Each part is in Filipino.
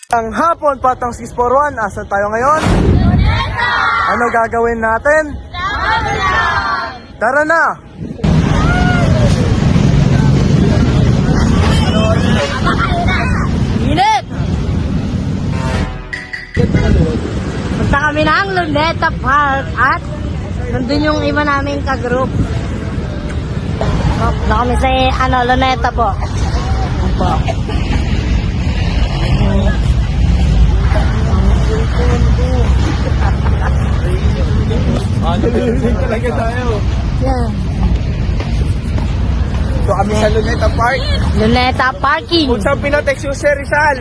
Ang hapon patang 641, asan tayo ngayon? Luneta! Ano gagawin natin? Tara na! Init! Punta kami ng Luneta Park at nandun yung iba naming ka-group. Na kami sa Luneta po. Opo. Nalilinig talaga tayo. Yeah. So kami sa Luneta Park. Luneta Parking. Kung saan pinatext yung Sir Rizal?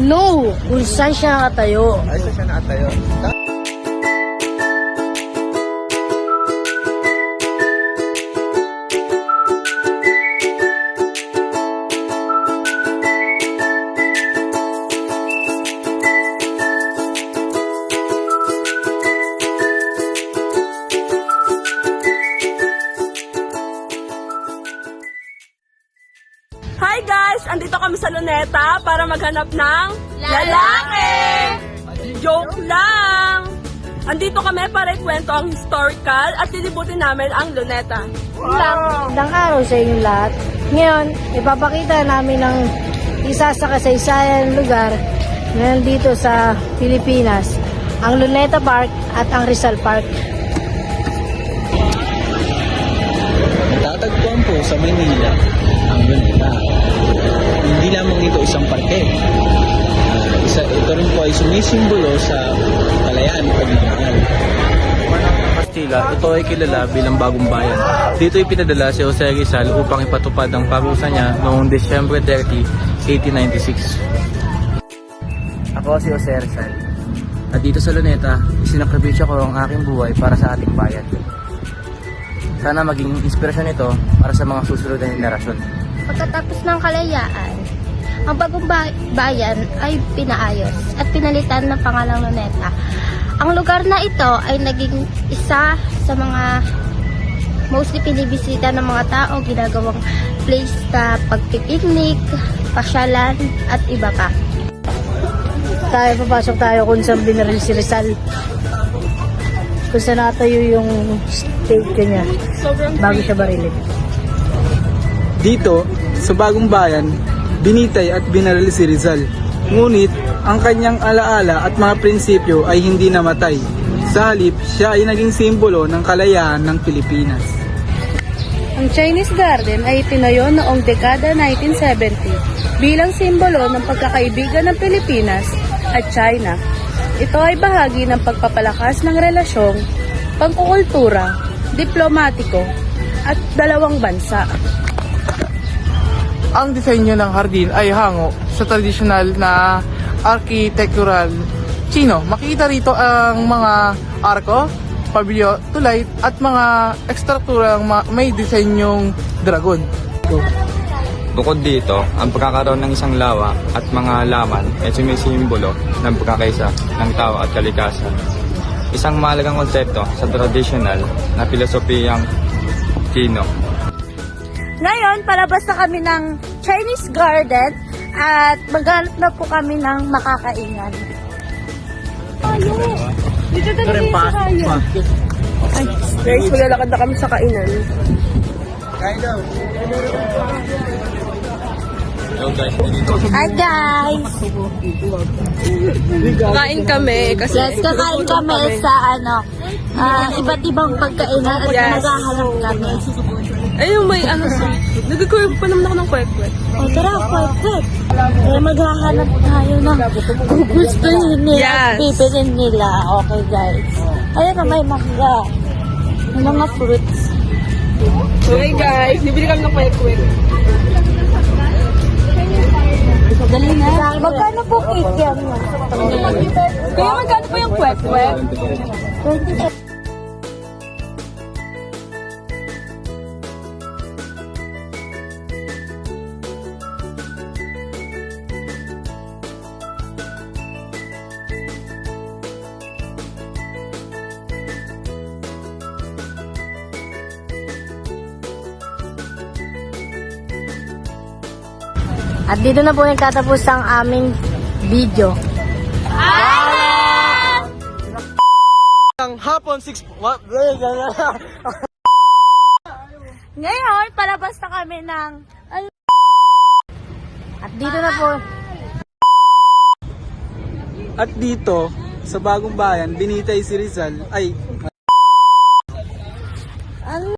No, kung saan siya nakatayo. Ay, saan siya nakatayo? Hi guys! Andito kami sa Luneta para maghanap ng lalaki! Joke lang! Andito kami para ikwento ang historical at lilibutin namin ang Luneta. Magandang araw sa inyong lahat. Ngayon, ipapakita namin ang isa sa kasaysayan lugar na nandito sa Pilipinas, ang Luneta Park at ang Rizal Park. Natatagpuan po sa Maynila ang Luneta. Hindi lamang ito isang parke. Ito rin po ay sumisimbolo sa kalayaan at pagmamahal. Kastila, ito ay kilala bilang bagong bayan. Dito ay pinadala si Jose Rizal upang ipatupad ang parusa niya noong December 30, 1896. Ako si Jose Rizal. At dito sa Luneta, isinakripisyo ko ang aking buhay para sa ating bayan. Sana maging inspirasyon ito para sa mga susunod na henerasyon. Pagkatapos ng kalayaan, ang bagong bayan ay pinaayos at pinalitan ng pangalang Luneta. Ang lugar na ito ay naging isa sa mga mostly pinibisita ng mga tao, ginagawang place na pagpipiknik, pasyalan at iba pa. Papasok tayo kung saan binaril si Rizal. Kung saan natayo yung stake niya bago siya barilin. Dito, sa bagong bayan, binitay at binaril si Rizal. Ngunit, ang kanyang alaala at mga prinsipyo ay hindi namatay. Sa halip, siya ay naging simbolo ng kalayaan ng Pilipinas. Ang Chinese Garden ay itinayo noong dekada 1970 bilang simbolo ng pagkakaibigan ng Pilipinas at China. Ito ay bahagi ng pagpapalakas ng relasyong pangkukultura, diplomatiko at dalawang bansa. Ang disenyo ng hardin ay hango sa tradisyonal na architectural Chino. Makikita rito ang mga arko, pabilyo, tulay at mga ekstrukturang may disenyong dragon. Bukod dito, ang pagkakaroon ng isang lawa at mga laman ay sumisimbolo ng pagkakaisa ng tao at kalikasan. Isang mahalagang konsepto sa tradisyonal na filosofiyang Chino. Ngayon, palabas na kami ng Chinese Garden at maghanap na po kami ng makakainan. Dito talaga yung sakaya. Guys, maglalakad na kami sa kainan. Hi guys! Kain kami kasi Yes, kakain kami sa iba't ibang pagkainan at Yes. maghahanap kami. ayun may nagkukuha pa naman ako ng kwek-kwek. O tara, kwek-kwek. Maghahanap tayo ng gugustuhin nila at Yes. pipilin nila. Okay guys. Ayan na, may mangga. May mga fruits. Okay guys, bibili kami ng kwek-kwek. Dali na. Magkano po cake yan? Kaya magkano pa yung kwek-kwek? 25. At dito na po nagtatapos ang aming video. Ang hapon 6... What? Ngayon, palabas na kami ng At dito na po, At dito, sa Bagong Bayan, binitay si Rizal, ay